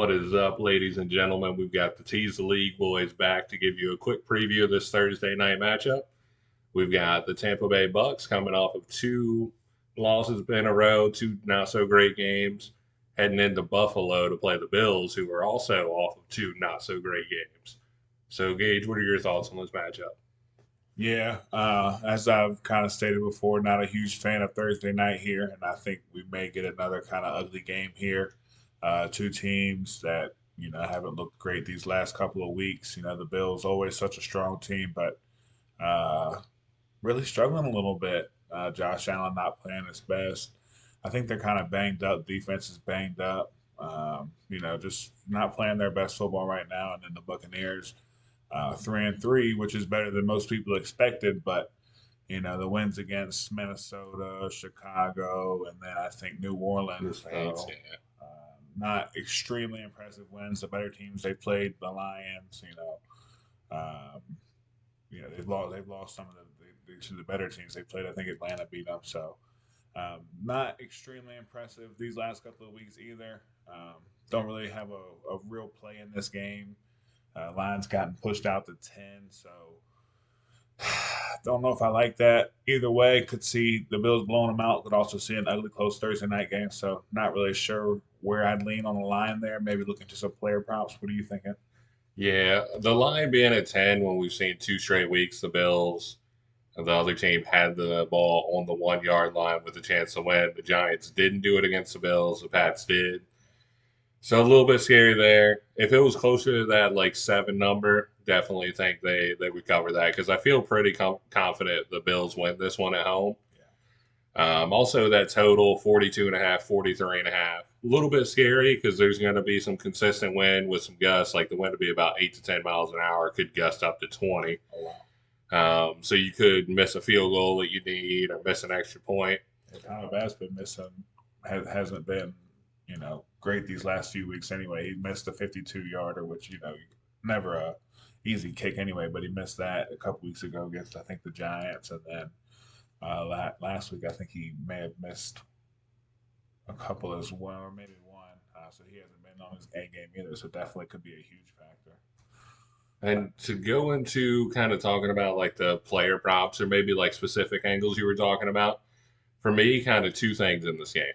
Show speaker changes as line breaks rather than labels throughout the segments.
What is up, ladies and gentlemen? We've got the Tease The League boys back to give you a quick preview of this Thursday night matchup. We've got the Tampa Bay Bucs coming off of two losses in a row, two not so great games, heading into Buffalo to play the Bills, who are also off of two not so great games. So, Gage, what are your thoughts on this matchup?
Yeah, as I've kind of stated before, not a huge fan of Thursday night here, and I think we may get another kind of ugly game here. Two teams that haven't looked great these last couple of weeks. The Bills always such a strong team, but uh, really struggling a little bit. Josh Allen not playing his best. I think they're kind of banged up. Defense is banged up. Just not playing their best football right now. And then the Buccaneers 3-3, which is better than most people expected. But the wins against Minnesota, Chicago, and then I think New
The
Orleans.
Saints, yeah.
Not extremely impressive wins. The better teams they played, the Lions. Um, they've lost some of to the better teams they played. I think Atlanta beat them. So not extremely impressive these last couple of weeks either. Don't really have a real play in this game. Line's gotten pushed out to 10, so don't know if I like that. Either way, could see the Bills blowing them out. Could also see an ugly close Thursday night game. So not really sure where I'd lean on the line there. Maybe looking to some player props. What are you thinking?
Yeah, the line being at 10 when we've seen two straight weeks, the Bills and the other team had the ball on the 1 yard line with a chance to win. The Giants didn't do it against the Bills, the Pats did. So a little bit scary there. If it was closer to that like seven number, definitely think they would cover that because I feel pretty confident the Bills win this one at home. Also, that total 42 and a half, 43 and a half. A little bit scary because there's going to be some consistent wind with some gusts, like the wind to be about 8 to 10 miles an hour, could gust up to 20.
Oh,
So you could miss a field goal that you need or miss an extra point.
wow. Tyler Bass been missing. Hasn't been great these last few weeks anyway. He missed a 52-yarder, which never a easy kick anyway. But he missed that a couple weeks ago against I think the Giants, and then last week I think he may have missed a couple as well, or maybe one. So he hasn't been on his A game either. So definitely could be a huge factor. But
And to go into kind of talking about like the player props or maybe like specific angles you were talking about, for me, kind of two things in this game.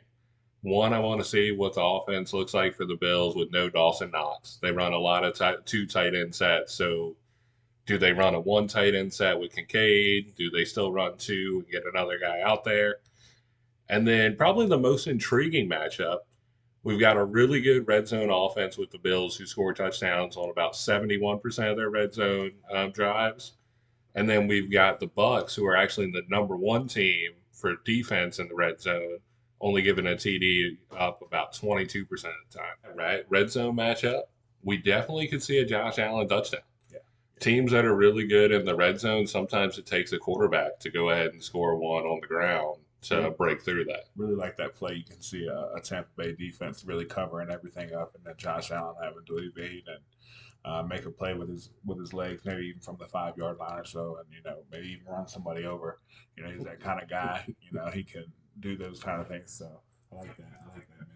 One, I want to see what the offense looks like for the Bills with no Dawson Knox. They run a lot of two tight end sets. So, do they run a one tight end set with Kincaid? Do they still run two and get another guy out there? And then, probably the most intriguing matchup, we've got a really good red zone offense with the Bills who score touchdowns on about 71% of their red zone drives. And then we've got the Bucs, who are actually the number one team for defense in the red zone, only giving a TD up about 22% of the time. Right? Red zone matchup, we definitely could see a Josh Allen touchdown.
yeah,
Teams that are really good in the red zone, sometimes it takes a quarterback to go ahead and score one on the ground to
really,
break through that.
really like that play. You can see a Tampa Bay defense really covering everything up, and then Josh Allen having to evade and make a play with his legs, maybe even from the 5 yard line or so, and maybe even run somebody over. He's that kind of guy. He can do those kind of things. So I like that. I like that.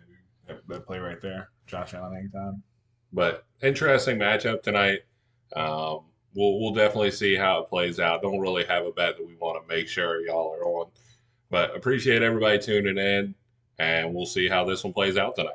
Maybe that play right there, Josh Allen anytime.
But interesting matchup tonight. Um, we'll definitely see how it plays out. Don't really have a bet that we want to make sure y'all are on, but appreciate everybody tuning in, and we'll see how this one plays out tonight.